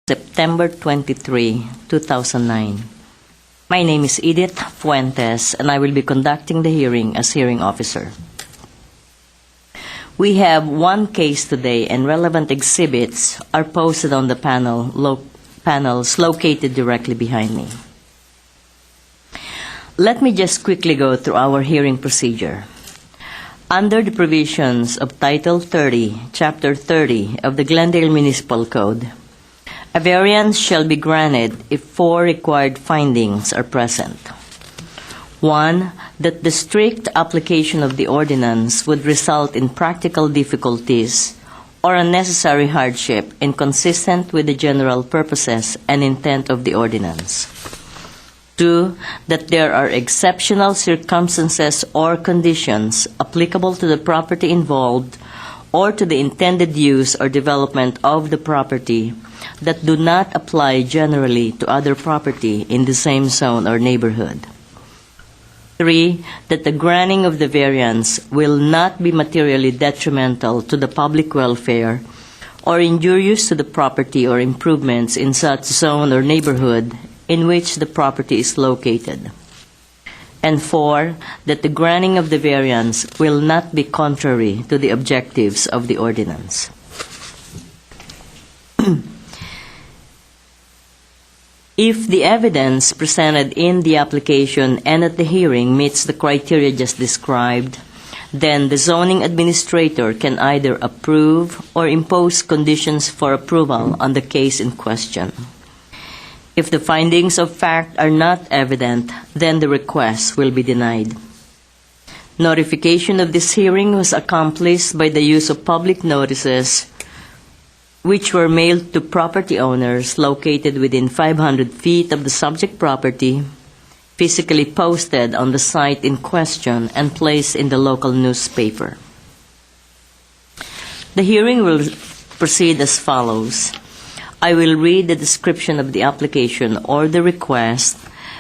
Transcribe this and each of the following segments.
September 23, 2009. My name is Edith Fuentes, and I will be conducting the hearing as hearing officer. We have one case today, and relevant exhibits are posted on the panels located directly behind me. Let me just quickly go through our hearing procedure. Under the provisions of Title 30, Chapter 30 of the Glendale Municipal Code, a variance shall be granted if four required findings are present. 1. That the strict application of the ordinance would result in practical difficulties or unnecessary hardship inconsistent with the general purposes and intent of the ordinance. 2. That there are exceptional circumstances or conditions applicable to the property involved or to the intended use or development of the property that do not apply generally to other property in the same zone or neighborhood. 3. That the granting of the variance will not be materially detrimental to the public welfare or injurious to the property or improvements in such zone or neighborhood in which the property is located. And 4. That the granting of the variance will not be contrary to the objectives of the ordinance. If the evidence presented in the application and at the hearing meets the criteria just described, then the zoning administrator can either approve or impose conditions for approval on the case in question. If the findings of fact are not evident, then the request will be denied. Notification of this hearing was accomplished by the use of public notices which were mailed to property owners located within 500 feet of the subject property, physically posted on the site in question, and placed in the local newspaper. The hearing will proceed as follows. I will read the description of the application or the request,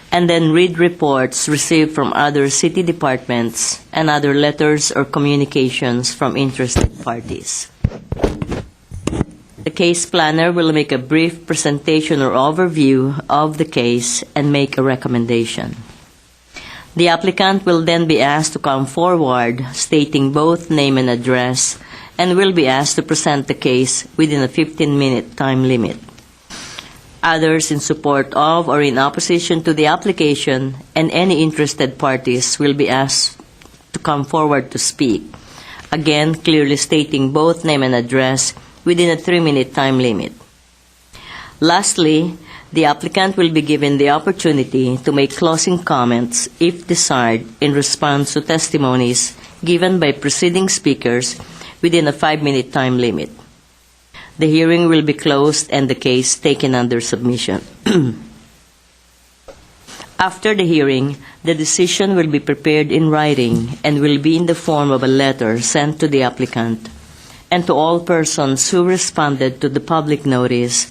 and then read reports received from other city departments and other letters or communications from interested parties. The case planner will make a brief presentation or overview of the case and make a recommendation. The applicant will then be asked to come forward, stating both name and address, and will be asked to present the case within a 15-minute time limit. Others in support of or in opposition to the application and any interested parties will be asked to come forward to speak, again clearly stating both name and address within a 3-minute time limit. Lastly, the applicant will be given the opportunity to make closing comments, if desired, in response to testimonies given by preceding speakers within a 5-minute time limit. The hearing will be closed and the case taken under submission. After the hearing, the decision will be prepared in writing and will be in the form of a letter sent to the applicant and to all persons who responded to the public notice,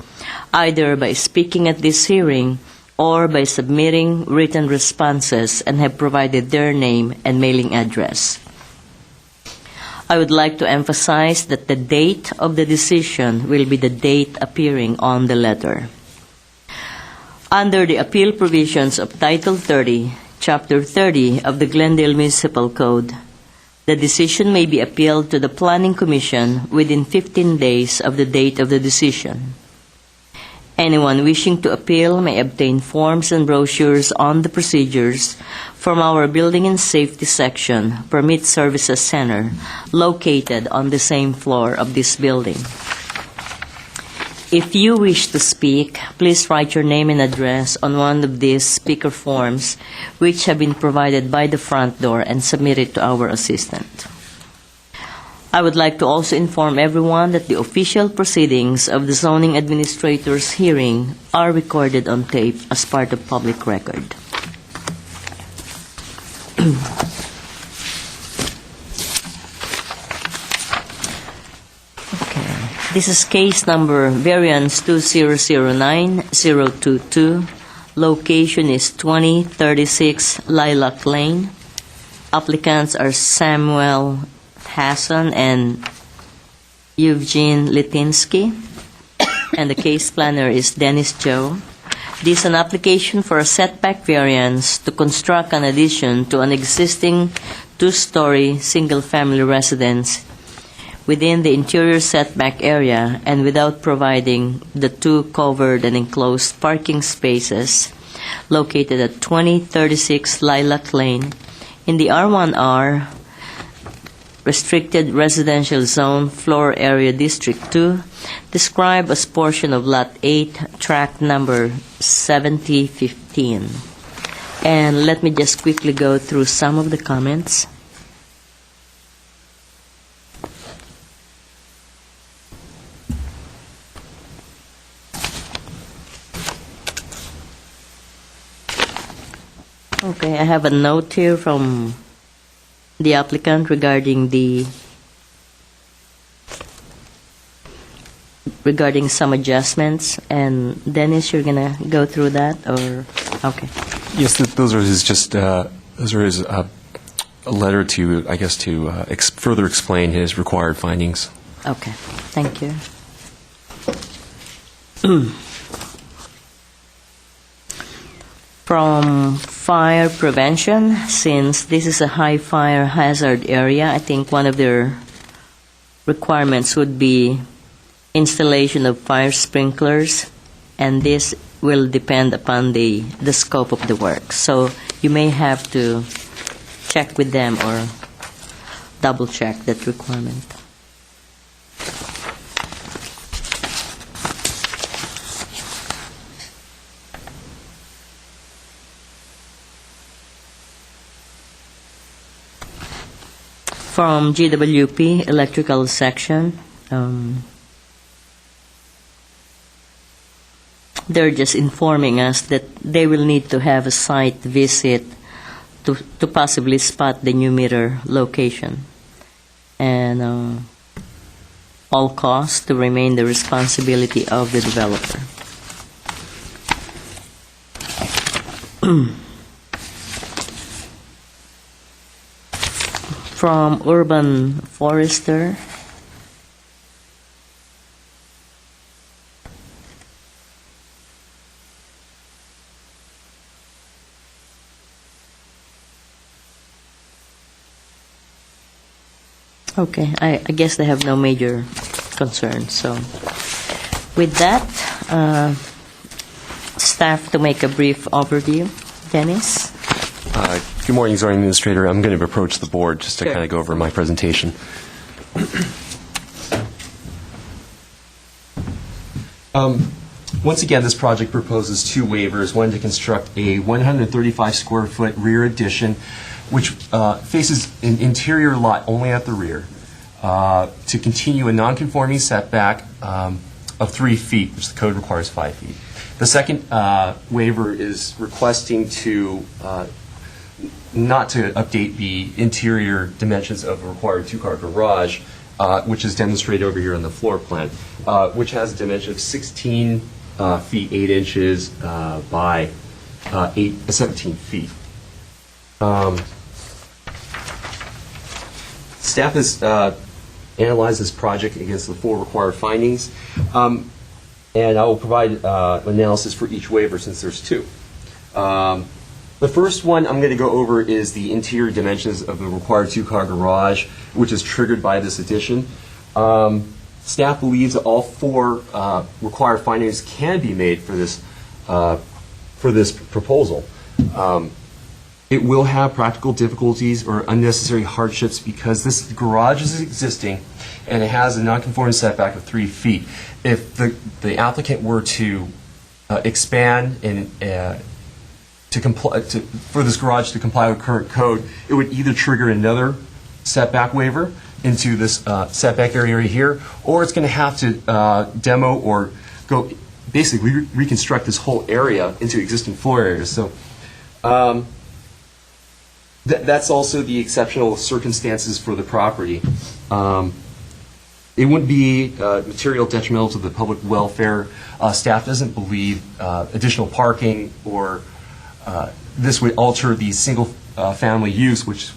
either by speaking at this hearing or by submitting written responses and have provided their name and mailing address. I would like to emphasize that the date of the decision will be the date appearing on the letter. Under the appeal provisions of Title 30, Chapter 30 of the Glendale Municipal Code, the decision may be appealed to the Planning Commission within 15 days of the date of the decision. Anyone wishing to appeal may obtain forms and brochures on the procedures from our Building and Safety Section, Permit Services Center, located on the same floor of this building. If you wish to speak, please write your name and address on one of these speaker forms, which have been provided by the front door, and submit it to our assistant. I would like to also inform everyone that the official proceedings of the zoning administrator's hearing are recorded on tape as part of public record. This is case number variance 2009-022. Location is 2036 Lilac Lane. Applicants are Samuel Hassan and Eugene Litinsky. and the case planner is Dennis Joe. This is an application for a setback variance to construct an addition to an existing two-story single-family residence within the interior setback area and without providing the two covered and enclosed parking spaces located at 2036 Lilac Lane in the R1R Restricted Residential Zone Floor Area District 2, described as portion of Lot 8, tract number 7015. And let me just quickly go through some of the comments. Okay, I have a note here from the applicant regarding some adjustments. And Dennis, you're gonna go through that, or okay? Yes, those are his a letter to, I guess, to further explain his required findings. Okay, thank you. From fire prevention, since this is a high fire hazard area, I think one of their requirements would be installation of fire sprinklers, and this will depend upon the scope of the work. So you may have to check with them or double check that requirement. From GWP electrical section, they're just informing us that they will need to have a site visit to possibly spot the new meter location, and all costs to remain the responsibility of the developer. From Urban Forester, okay, I guess they have no major concerns. So with that, staff to make a brief overview. Dennis? Good morning, Zoning Administrator. I'm going to approach the board just to Sure. kind of go over my presentation. Once again, this project proposes two waivers, one to construct a 135 square foot rear addition, which faces an interior lot only at the rear, to continue a non-conforming setback of 3 feet, which the code requires 5 feet. The second waiver is requesting to not to update the interior dimensions of a required two-car garage, which is demonstrated over here on the floor plan, which has a dimension of 16 feet 8 inches by 17 feet. Staff has analyzed this project against the 4 required findings, and I will provide analysis for each waiver since there's 2. The first one I'm going to go over is the interior dimensions of the required two-car garage, which is triggered by this addition. Staff believes that all 4 required findings can be made for this proposal. It will have practical difficulties or unnecessary hardships because this garage is existing and it has a non-conforming setback of 3 feet. If the applicant were to expand and for this garage to comply with current code, it would either trigger another setback waiver into this setback area here, or it's going to have to demo or go basically reconstruct this whole area into existing floor areas. So that's also the exceptional circumstances for the property. It wouldn't be material detrimental to the public welfare. Staff doesn't believe additional parking or this would alter the single family use, which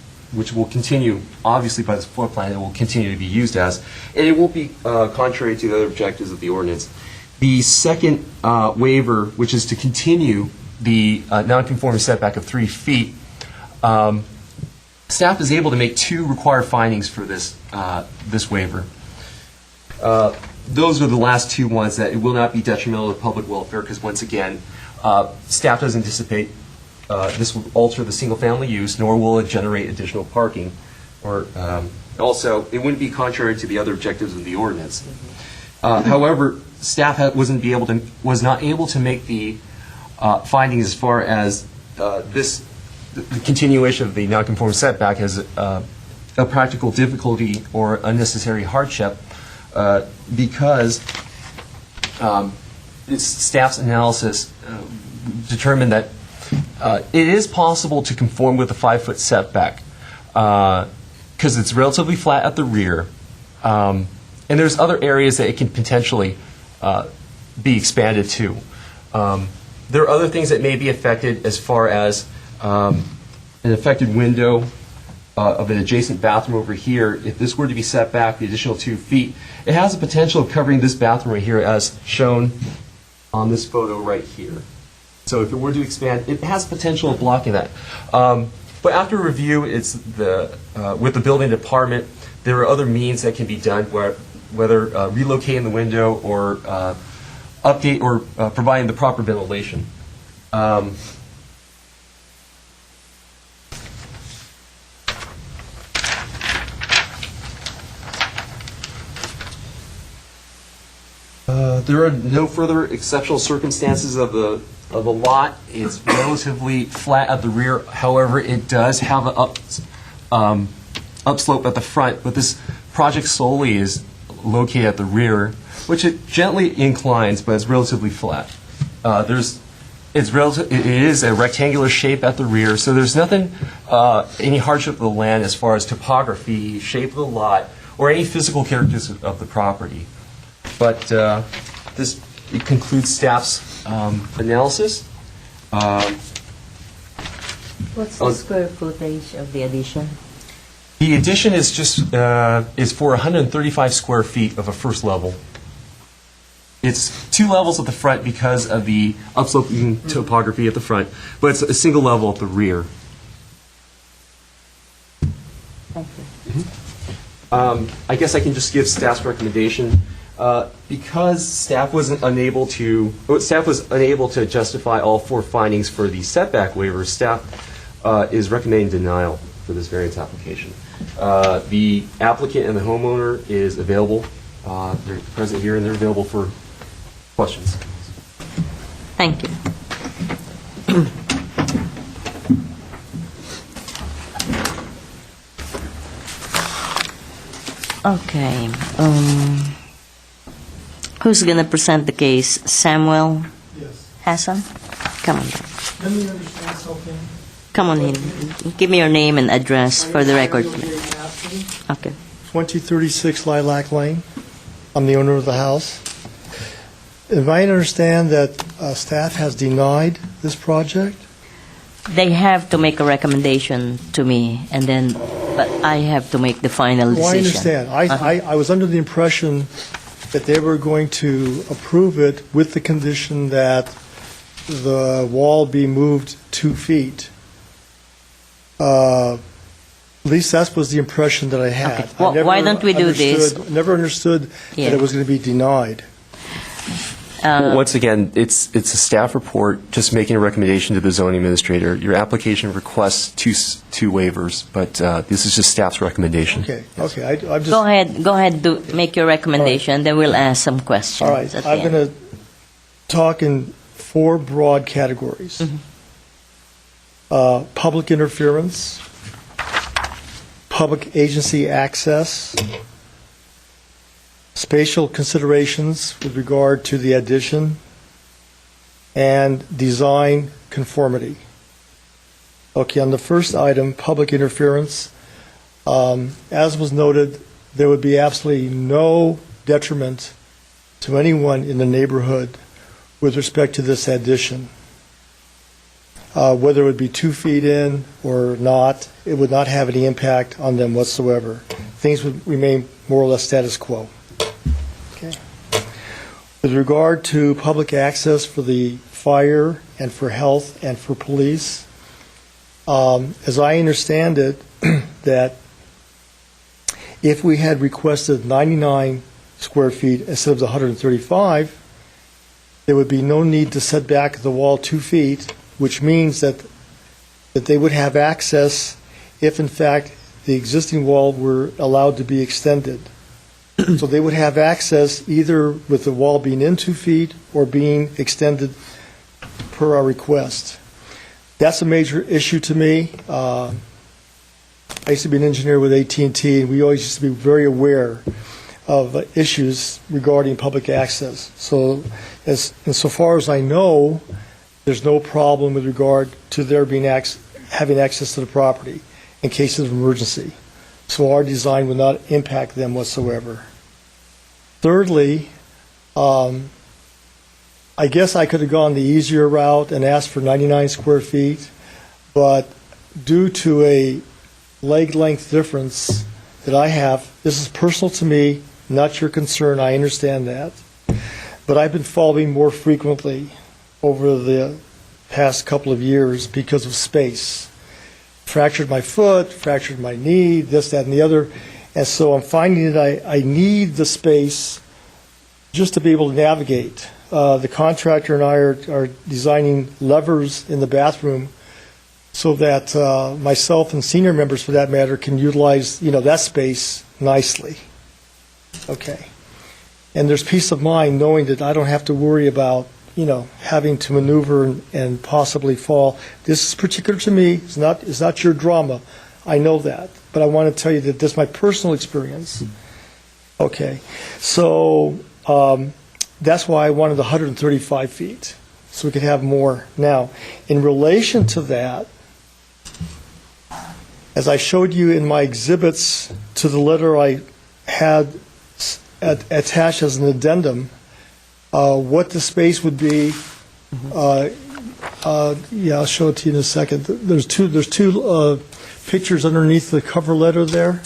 will continue, obviously by this floor plan, it will continue to be used as, and it won't be contrary to the other objectives of the ordinance. The second waiver, which is to continue the nonconforming setback of 3 feet, staff is able to make 2 required findings for this waiver. Those are the last 2 ones, that it will not be detrimental to public welfare, because once again, staff doesn't anticipate this will alter the single-family use, nor will it generate additional parking. Or also, it wouldn't be contrary to the other objectives of the ordinance. However, staff was not able to make the findings as far as the continuation of the nonconforming setback as a practical difficulty or unnecessary hardship, because staff's analysis determined that it is possible to conform with a 5-foot setback because it's relatively flat at the rear, and there's other areas that it can potentially be expanded to. There are other things that may be affected, as far as an affected window of an adjacent bathroom over here. If this were to be set back the additional 2 feet, it has the potential of covering this bathroom right here, as shown on this photo right here. So if it were to expand, it has potential of blocking that. But after review, with the building department, there are other means that can be done, whether relocating the window or update or providing the proper ventilation. There are no further exceptional circumstances of the lot. It's relatively flat at the rear. However, it does have an upslope at the front, but this project solely is located at the rear, which it gently inclines, but it's relatively flat. It is a rectangular shape at the rear, so there's nothing, any hardship of the land as far as topography, shape of the lot, or any physical characteristics of the property. But this concludes staff's analysis. What's the square footage of the addition? The addition is is for 135 square feet of a first level. It's 2 levels at the front because of the upsloping topography at the front, but it's a single level at the rear. Thank you. I guess I can just give staff's recommendation. Because staff was unable to justify all 4 findings for the setback waiver, staff is recommending denial for this variance application. The applicant and the homeowner is available. They're present here and they're available for questions. Thank you. Okay. Who's going to present the case? Samuel Yes. Hassan? Come on. Let me understand something. Come on in. Give me your name and address for the record. Okay. 2036 Lilac Lane. I'm the owner of the house. If I understand that staff has denied this project? They have to make a recommendation to me, and then, but I have to make the final decision. Well, I understand. I was under the impression that they were going to approve it with the condition that the wall be moved 2 feet. At least that was the impression that I had. Okay. Well, why don't we do this? Never understood Yeah. that it was going to be denied. Once again, it's a staff report just making a recommendation to the zoning administrator. Your application requests two waivers, but this is just staff's recommendation. Okay, okay. I'm just. Go ahead, make your recommendation, then we'll ask some questions. All right, at the I'm end. going to talk in 4 broad categories. Public interference, public agency access, spatial considerations with regard to the addition, and design conformity. Okay, on the first item, public interference, as was noted, there would be absolutely no detriment to anyone in the neighborhood with respect to this addition. Whether it would be 2 feet in or not, it would not have any impact on them whatsoever. Things would remain more or less status quo. Okay. With With regard to public access for the fire and for health and for police, as I understand it, that if we had requested 99 square feet instead of the 135, there would be no need to set back the wall 2 feet, which means that they would have access if, in fact, the existing wall were allowed to be extended. So they would have access either with the wall being in 2 feet or being extended per our request. That's a major issue to me. I used to be an engineer with AT&T, and we always used to be very aware of issues regarding public access. So, so far as I know, there's no problem with regard to their being having access to the property in case of emergency. So our design would not impact them whatsoever. Thirdly, I guess I could have gone the easier route and asked for 99 square feet, but due to a leg length difference that I have, this is personal to me, not your concern, I understand that, but I've been falling more frequently over the past couple of years because of space. Fractured my foot, fractured my knee, this, that, and the other, and so I'm finding that I need the space just to be able to navigate. The contractor and I are designing levers in the bathroom so that myself and senior members, for that matter, can utilize that space nicely. Okay, and there's peace of mind knowing that I don't have to worry about having to maneuver and possibly fall. This is particular to me. It's not your drama. I know that, but I want to tell you that this is my personal experience. Okay, so that's why I wanted the 135 feet, so we could have more. Now, in relation to that, as I showed you in my exhibits to the letter I had attached as an addendum, what the space would be. Yeah, I'll show it to you in a second. There's two pictures underneath the cover letter there.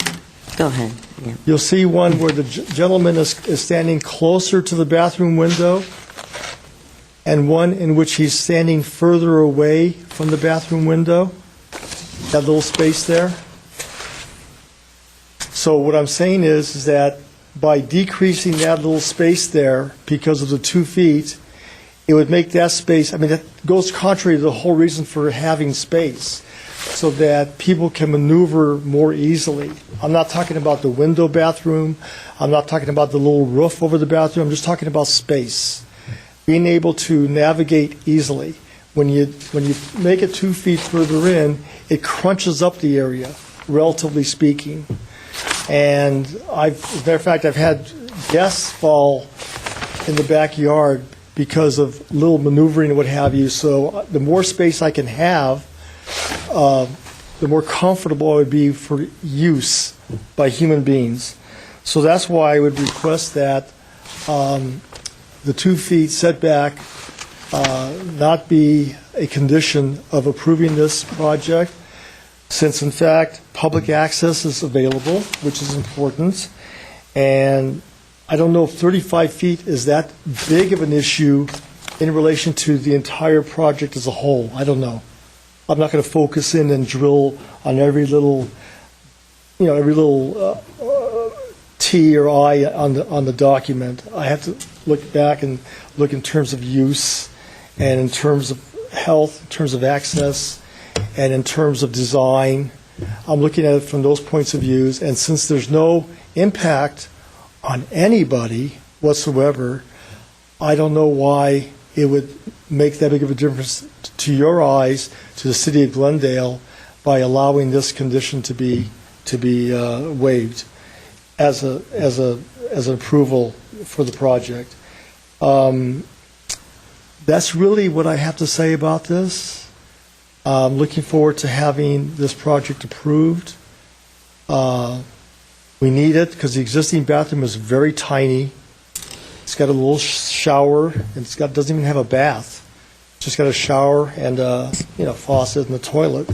Go ahead. Yeah. You'll see one where the gentleman is standing closer to the bathroom window, and one in which he's standing further away from the bathroom window. That little space there. So what I'm saying is that by decreasing that little space there because of the 2 feet, it would make that space, that goes contrary to the whole reason for having space, so that people can maneuver more easily. I'm not talking about the window bathroom. I'm not talking about the little roof over the bathroom. I'm just talking about space. Being able to navigate easily. When you make it 2 feet further in, it crunches up the area, relatively speaking. And as a matter of fact, I've had guests fall in the backyard because of little maneuvering and what have you. So the more space I can have, the more comfortable I would be for use by human beings. So that's why I would request that the 2 feet setback not be a condition of approving this project, since in fact public access is available, which is important. And I don't know if 35 feet is that big of an issue in relation to the entire project as a whole. I don't know. I'm not going to focus in and drill on every little T or I on the document. I have to look back and look in terms of use, and in terms of health, in terms of access, and in terms of design. I'm looking at it from those points of views, and since there's no impact on anybody whatsoever, I don't know why it would make that big of a difference to your eyes, to the city of Glendale, by allowing this condition to be waived as an approval for the project. That's really what I have to say about this. I'm looking forward to having this project approved. We need it because the existing bathroom is very tiny. It's got a little shower, and doesn't even have a bath. It's just got a shower and a faucet and a toilet.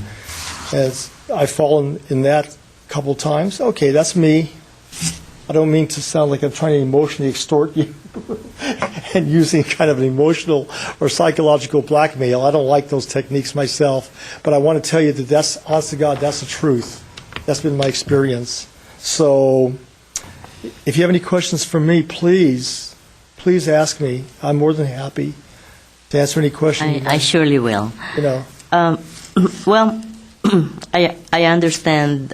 I've fallen in that a couple times. Okay, that's me. I don't mean to sound like I'm trying to emotionally extort you and using kind of an emotional or psychological blackmail. I don't like those techniques myself, but I want to tell you that that's, honest to God, that's the truth. That's been my experience. So if you have any questions for me, please ask me. I'm more than happy to answer any questions. I surely will. You know, Well, I understand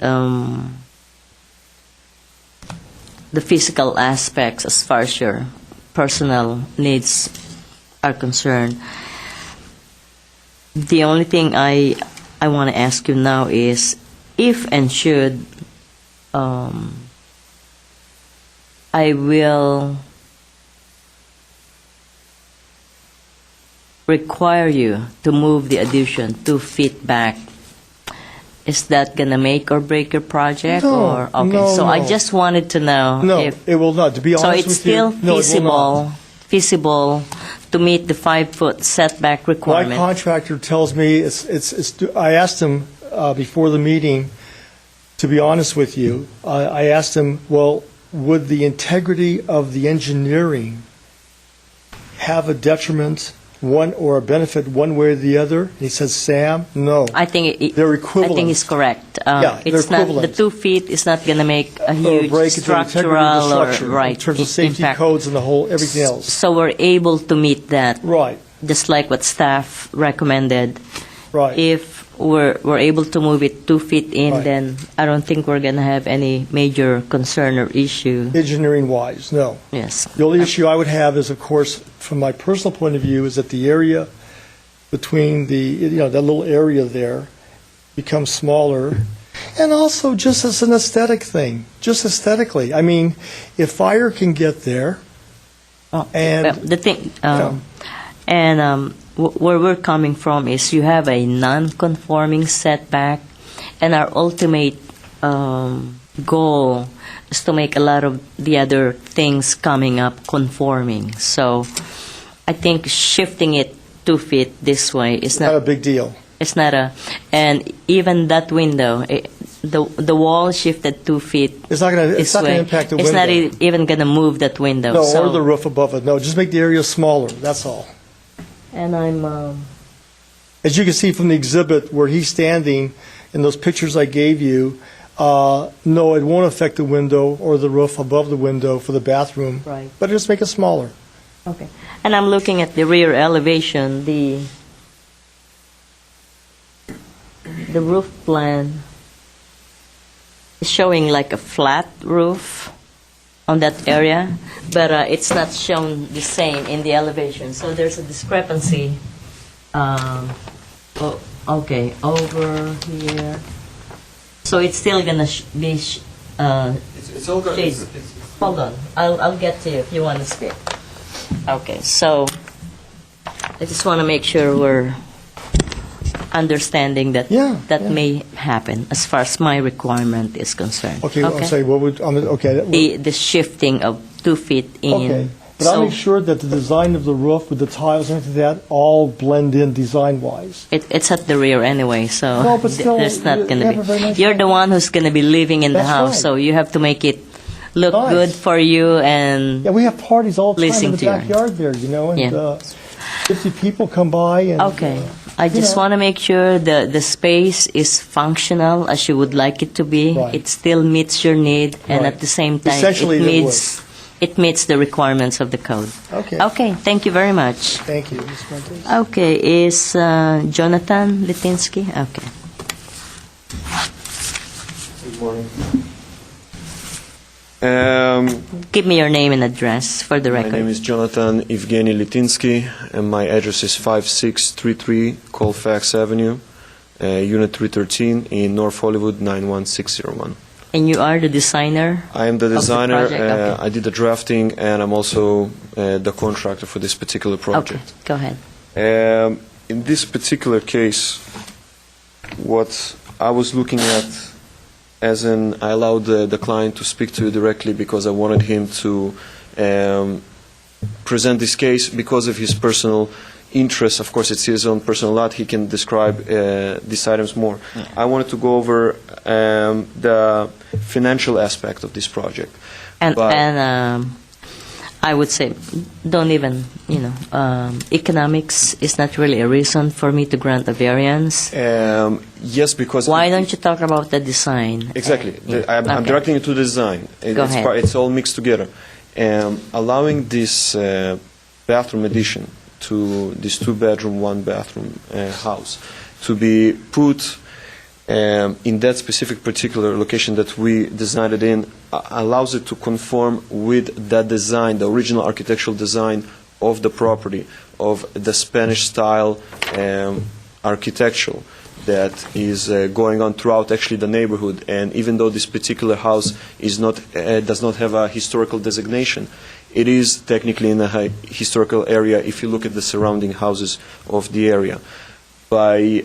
the physical aspects as far as your personal needs are concerned. The only thing I want to ask you now is if and should I will require you to move the addition 2 feet back. Is that going to make or break your project? No, or okay, no, so I no. just wanted to know no, if it will not. To be honest so with it's you, still no, it will not. feasible to meet the 5-foot setback My requirement. contractor tells me I asked him before the meeting, to be honest with you, I asked him, well, would the integrity of the engineering have a detriment one or a benefit one way or the other? And he says, Sam, no. I think They're I equivalent. think it's correct. Yeah, they're it's not the equivalent. 2 feet is not going to make a Or huge break into the integrity of the structural or structure right in terms of safety impact. codes and the whole everything else. So we're able to meet that, Right, just like what staff recommended. right. If we're able to move it 2 feet in, Right. then I don't think we're going to have any major concern or issue. Engineering wise, no. Yes. The only issue I would have is, of course, from my personal point of view, is that the area between that little area there becomes smaller. And also just as an aesthetic thing, just aesthetically. I mean, if fire can get there, and Well, the thing, Yeah. where we're coming from is you have a non-conforming setback, and our ultimate goal is to make a lot of the other things coming up conforming. So I think shifting it 2 feet this way is not a not. big deal. It's not a, and even that window, the wall shifted 2 feet. It's not going this to way. impact the It's window. not even going to move that window. No, so, or the roof above it. No, just make the area smaller. That's all. And I'm. As you can see from the exhibit where he's standing in those pictures I gave you, no, it won't affect the window or the roof above the window for the bathroom. Right. But just make it smaller. Okay. And I'm looking at the rear elevation, the roof plan is showing like a flat roof on that area, but it's not shown the same in the elevation. So there's a discrepancy. Okay, over here. So it's still going to be It's all good. shade. Hold on. I'll get to you if you want to speak. Okay, so I just want to make sure we're understanding that Yeah, that yeah. may happen as far as my requirement is concerned. Okay, I'm sorry, what would, okay. The shifting of 2 feet in. Okay, but I'll So make sure that the design of the roof with the tiles and everything like that all blend in design-wise. it's at the rear anyway, so No, but still, there's not you going have to a very be. nice You're house. the one who's going to be living in the That's house, right. so you have to make it look Nice. good for you and Yeah, we have parties all the time in Listening the to your- backyard there, and Yeah. 50 people come by and... Okay. I just know. want to make sure the space is functional as you would like it to be. Right. It still meets your need, and Right. at the same time, Essentially, it meets the requirements of the code. Okay. Okay. Thank you very much. Thank you, Ms. Fuentes. Okay. Is Jonathan Litinsky? Okay. Good morning. Give me your name and address for the My record. name is Jonathan Evgeny Litinsky, and my address is 5633 Colfax Avenue, Unit 313 in North Hollywood, 91601. And you are the designer? I am the the designer, project, okay. I did the drafting, and I'm also the contractor for this particular Okay. project. Go ahead. In this particular case, what I was looking at, as in I allowed the client to speak to you directly because I wanted him to present this case because of his personal interest. Of course, it's his own personal lot. He can describe these items more. I wanted to go over the financial aspect of this project. And But- I would say, don't even, economics is not really a reason for me to grant a variance. Yes, because... Why don't you talk about the design? Exactly. I'm Okay. directing you to the design. Go ahead. It's all mixed together. Allowing this bathroom addition to this 2-bedroom, 1-bathroom house to be put in that specific particular location that we designed it in allows it to conform with that design, the original architectural design of the property, of the Spanish style architecture that is going on throughout actually the neighborhood. And even though this particular house is not does not have a historical designation, it is technically in a historical area if you look at the surrounding houses of the area. By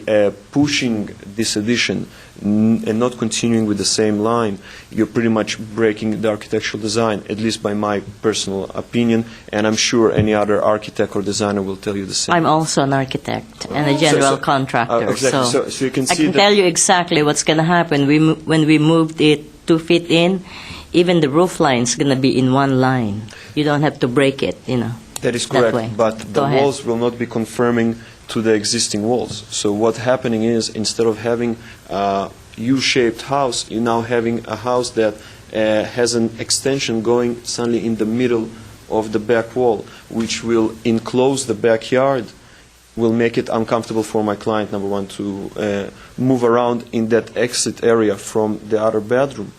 pushing this addition and not continuing with the same line, you're pretty much breaking the architectural design, at least by my personal opinion, and I'm sure any other architect or designer will tell you the same. I'm also an architect and a general contractor, exactly. So you can I see can that tell you exactly what's going to happen. When we moved it 2 feet in, even the roof line's going to be in one line. You don't have to break it, that is that correct, way. but the Go ahead. walls will not be conforming to the existing walls. So what's happening is, instead of having a U-shaped house, you're now having a house that has an extension going suddenly in the middle of the back wall, which will enclose the backyard, will make it uncomfortable for my client, number one, to move around in that exit area from the other bedroom.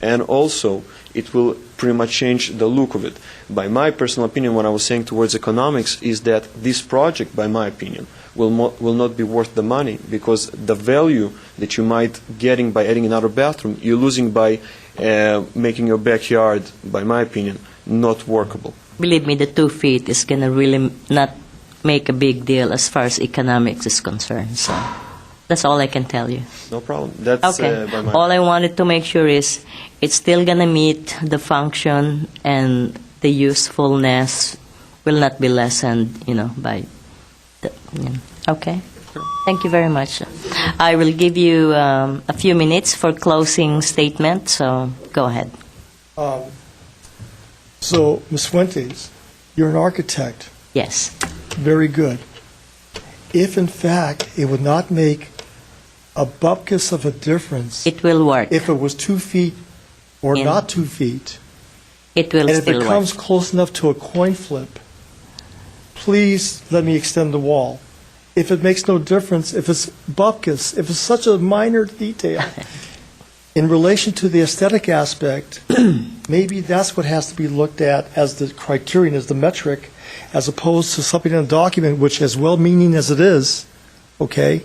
And also, it will pretty much change the look of it. By my personal opinion, what I was saying towards economics is that this project, by my opinion, will not be worth the money, because the value that you might getting by adding another bathroom, you're losing by making your backyard, by my opinion, not workable. Believe me, the 2 feet is going to really not make a big deal as far as economics is concerned. So that's all I can tell you. No problem. That's Okay. by my All I wanted to make sure is it's still going to meet the function, and the usefulness will not be lessened, by the, Okay. Thank you very much. I will give you a few minutes for closing statement, so go ahead. So, Ms. Fuentes, you're an architect. Yes. Very good. If, in fact, it would not make a bupkis of a difference It will work. if it was 2 feet or In- not 2 feet, It will and if still it work. comes close enough to a coin flip, please let me extend the wall. If it makes no difference, if it's bupkis, if it's such a minor detail, in relation to the aesthetic aspect, maybe that's what has to be looked at as the criterion, as the metric, as opposed to something in a document which, as well-meaning as it is, okay,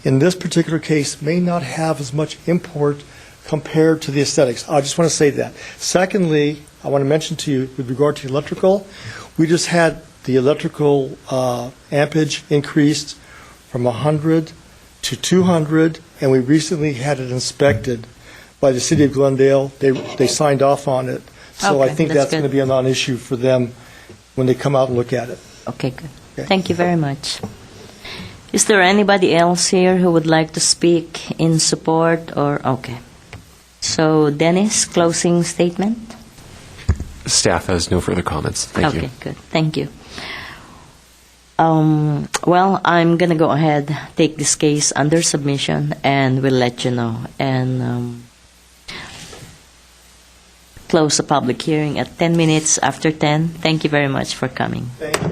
in this particular case, may not have as much import compared to the aesthetics. I just want to say that. Secondly, I want to mention to you, with regard to electrical, we just had the electrical ampage increased from 100 to 200, and we recently had it inspected by the city of Glendale. They signed off on it. So I Okay, think that's that's going to good. be a non-issue for them when they come out and look at it. Okay, good. Okay. Thank you very much. Is there anybody else here who would like to speak in support or, okay. So Dennis, closing statement? Staff has no further comments. Thank you. Okay, good. Thank you. Well, I'm going to go ahead, take this case under submission, and we'll let you know. And close the public hearing at 10 minutes after 10. Thank you very much for coming. Thank you.